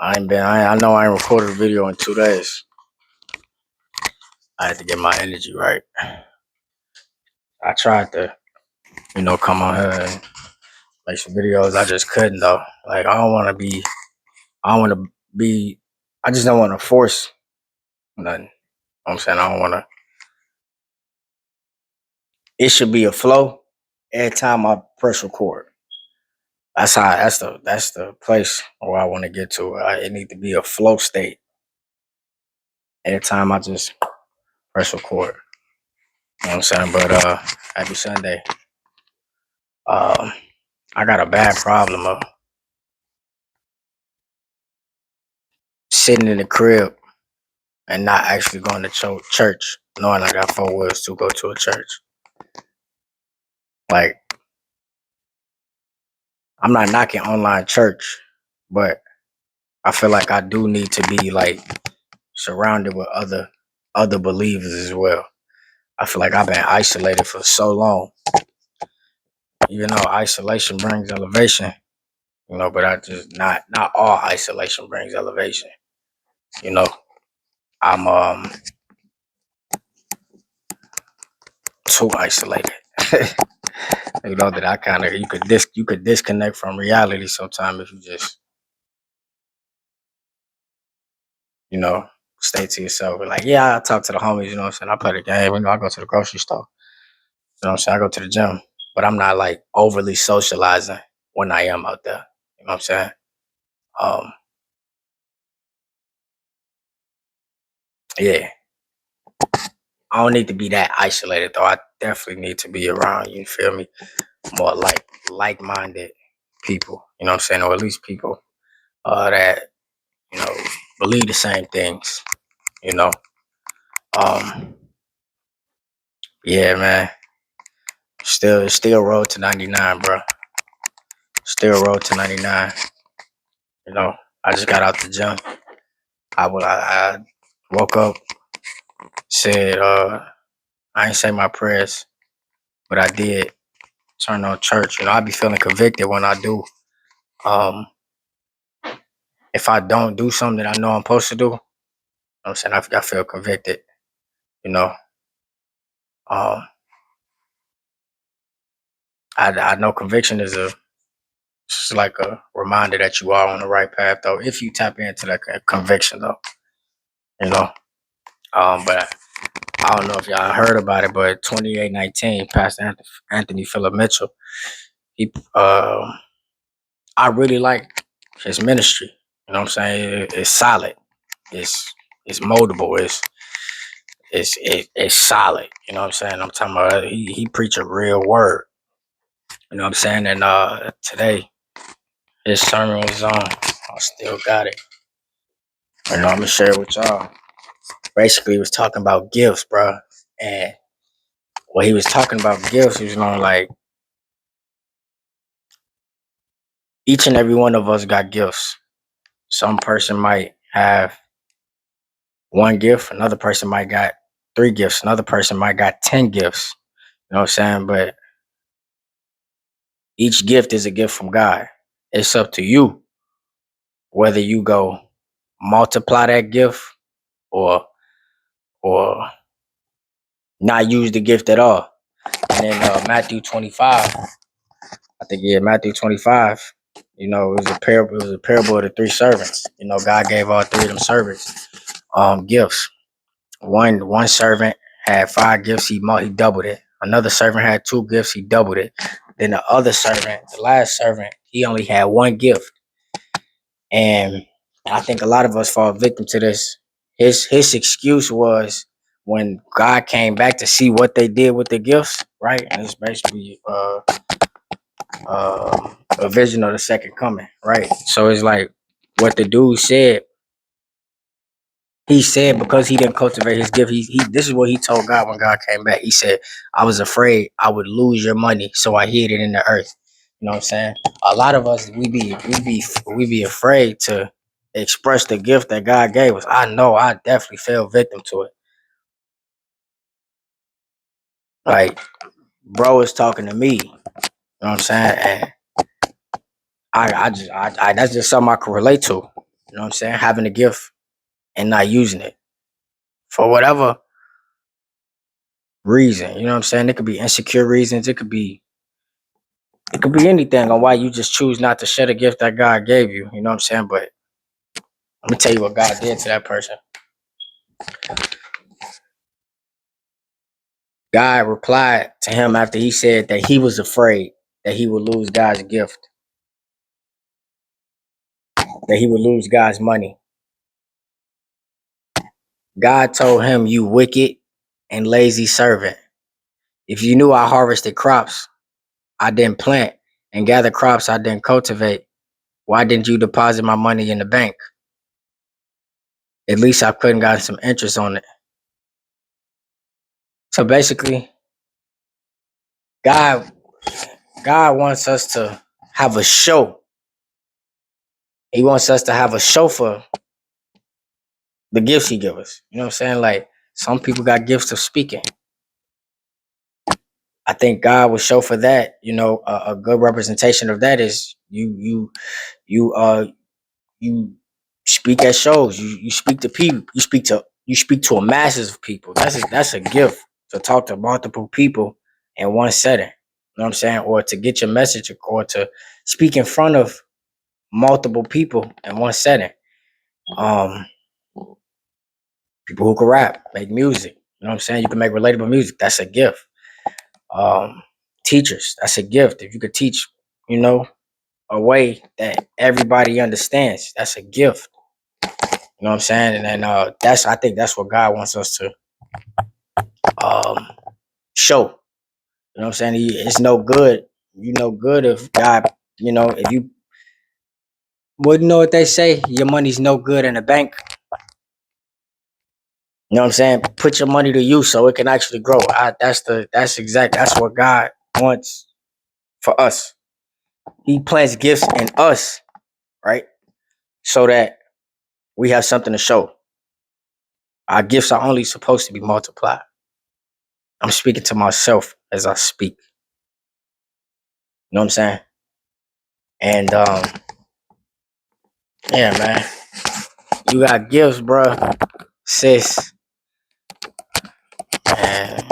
I know I ain't recorded a video in 2 days. I had to get my energy right. I tried to, come on here and make some videos. I just couldn't though. Like I don't want to be, I just don't want to force nothing. You know what I'm saying? I don't want to, it should be a flow every time I press record. That's the place where I want to get to. It need to be a flow state every time I just press record. You know what I'm saying? But happy Sunday. I got a bad problem of sitting in the crib and not actually going to church, knowing I got 4 wheels to go to a church. Like, I'm not knocking online church, but I feel like I do need to be like surrounded with other believers as well. I feel like I've been isolated for so long. Even though isolation brings elevation, but I just not all isolation brings elevation. You know, I'm too isolated. That I kind of you could disconnect from reality sometimes if you just stay to yourself. But like, yeah, I talk to the homies. You know what I'm saying? I play the game. I go to the grocery store. You know what I'm saying? I go to the gym, but I'm not like overly socializing when I am out there. You know what I'm saying? Um, yeah, I don't need to be that isolated though. I definitely need to be around. You feel me? More like-minded people. You know what I'm saying? Or at least people that you know believe the same things. You know. Um, yeah, man. Still road to 99, bro. Still road to 99. You know, I just got out the gym. I woke up, said I ain't say my prayers, but I did turn on church. I be feeling convicted when I do. Um, if I don't do something that I know I'm supposed to do, I'm saying I feel convicted. You know, um, I know conviction is it's like a reminder that you are on the right path, though. If you tap into that conviction, though, you know. But I don't know if y'all heard about it, but 2819, Pastor Anthony Phillip Mitchell, he I really like his ministry. You know what I'm saying? It's solid. It's moldable. It's solid. You know what I'm saying? I'm talking about he preach a real word. You know what I'm saying? And today his sermon was on. I still got it. I'm gonna share it with y'all. Basically, he was talking about gifts, bro. And when he was talking about gifts, he was like each and every one of us got gifts. Some person might have one gift, another person might got 3 gifts, another person might got 10 gifts. You know what I'm saying? But each gift is a gift from God. It's up to you whether you go multiply that gift or or not use the gift at all. And then Matthew 25, I think Matthew 25, it was a parable. It was a parable of the 3 servants. God gave all 3 of them servants gifts. One servant had 5 gifts, he doubled it. Another servant had 2 gifts, he doubled it. Then the other servant, the last servant, he only had 1 gift. And I think a lot of us fall victim to this. His excuse was when God came back to see what they did with the gifts, right? And it's basically a vision of the second coming, right? So it's like what the dude said. He said because he didn't cultivate his gift, he this is what he told God when God came back. He said, I was afraid I would lose your money, so I hid it in the earth. You know what I'm saying? A lot of us we be afraid to express the gift that God gave us. I know I definitely fell victim to it. Like, bro is talking to me. You know what I'm saying? And I that's just something I can relate to. You know what I'm saying? Having a gift and not using it for whatever reason. You know what I'm saying? It could be insecure reasons. It could be anything on why you just choose not to share the gift that God gave you. You know what I'm saying? But let me tell you what God did to that person. God replied to him after he said that he was afraid that he would lose God's gift, that he would lose God's money. God told him, "You wicked and lazy servant. If you knew I harvested crops I didn't plant and gather crops I didn't cultivate, why didn't you deposit my money in the bank? At least I couldn't got some interest on it." So basically, God God wants us to have a show. He wants us to have a show for the gifts he gives us. You know what I'm saying? Like some people got gifts of speaking. I think God will show for that. You know, a good representation of that is you you speak at shows. You speak to people. You speak to a masses of people. That's a gift to talk to multiple people in one setting. You know what I'm saying? Or to get your message, or to speak in front of multiple people in one setting. Um, People who can rap, make music. You know what I'm saying? You can make relatable music. That's a gift. Um, Teachers, that's a gift. If you could teach, you know, a way that everybody understands, that's a gift. You know what I'm saying? And then that's I think that's what God wants us to um show. You know what I'm saying? It's no good. You know good if God, you know, if you wouldn't know what they say, your money's no good in the bank. You know what I'm saying? Put your money to use so it can actually grow. That's what God wants for us. He plants gifts in us, right? So that we have something to show. Our gifts are only supposed to be multiplied. I'm speaking to myself as I speak. You know what I'm saying? And yeah, man, you got gifts, bro, sis, and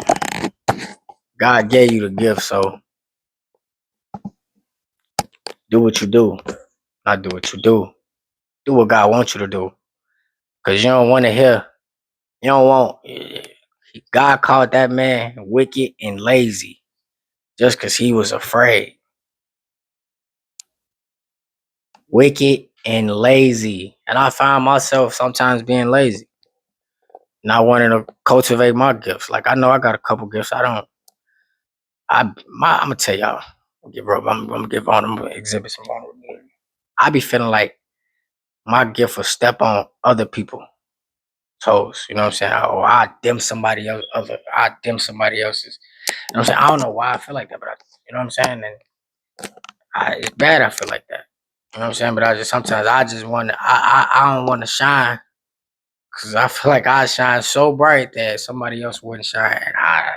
God gave you the gift, so do what you do, not do what you do. Do what God wants you to do, cause you don't want to hear. You don't want. God called that man wicked and lazy just cause he was afraid. Wicked and lazy, and I find myself sometimes being lazy, not wanting to cultivate my gifts. Like I know I got a couple gifts. I don't. I'm gonna tell y'all. I'm gonna give on. I'm gonna exhibit some vulnerability. I be feeling like my gift will step on other people toes. You know what I'm saying? Or I dim somebody else's. You know what I'm saying? I don't know why I feel like that, but you know what I'm saying? And it's bad. I feel like that. You know what I'm saying? But sometimes I just want to. I don't want to shine because I feel like I shine so bright that somebody else wouldn't shine. And I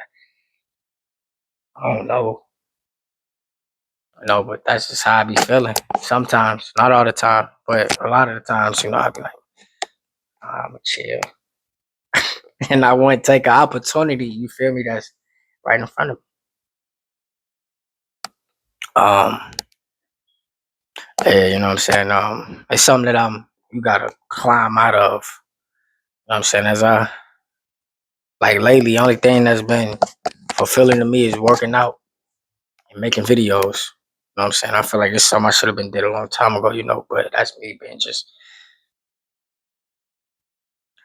don't know. No, but that's just how I be feeling. Sometimes, not all the time, but a lot of the times, I be like, I'ma chill. And I wouldn't take an opportunity, you feel me, that's right in front of me. Um, yeah, you know what I'm saying? It's something that you gotta climb out of. You know what I'm saying? As I like lately, the only thing that's been fulfilling to me is working out and making videos. You know what I'm saying? I feel like it's something I should have been did a long time ago, but that's me being just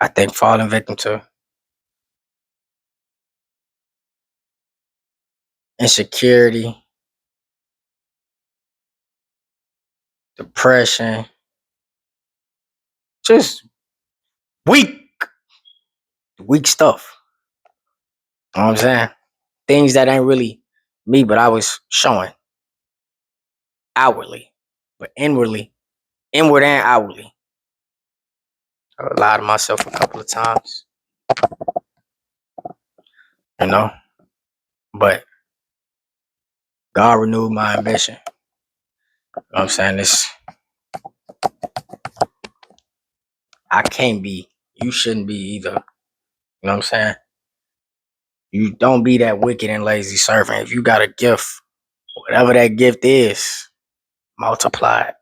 I think falling victim to insecurity, depression, just weak, weak stuff. You know what I'm saying? Things that ain't really me, but I was showing outwardly, but inward and outwardly. I lied to myself a couple of times, you know, but God renewed my ambition. You know what I'm saying? I can't be. You shouldn't be either. You know what I'm saying? You don't be that wicked and lazy servant. If you got a gift, whatever that gift is, multiply it.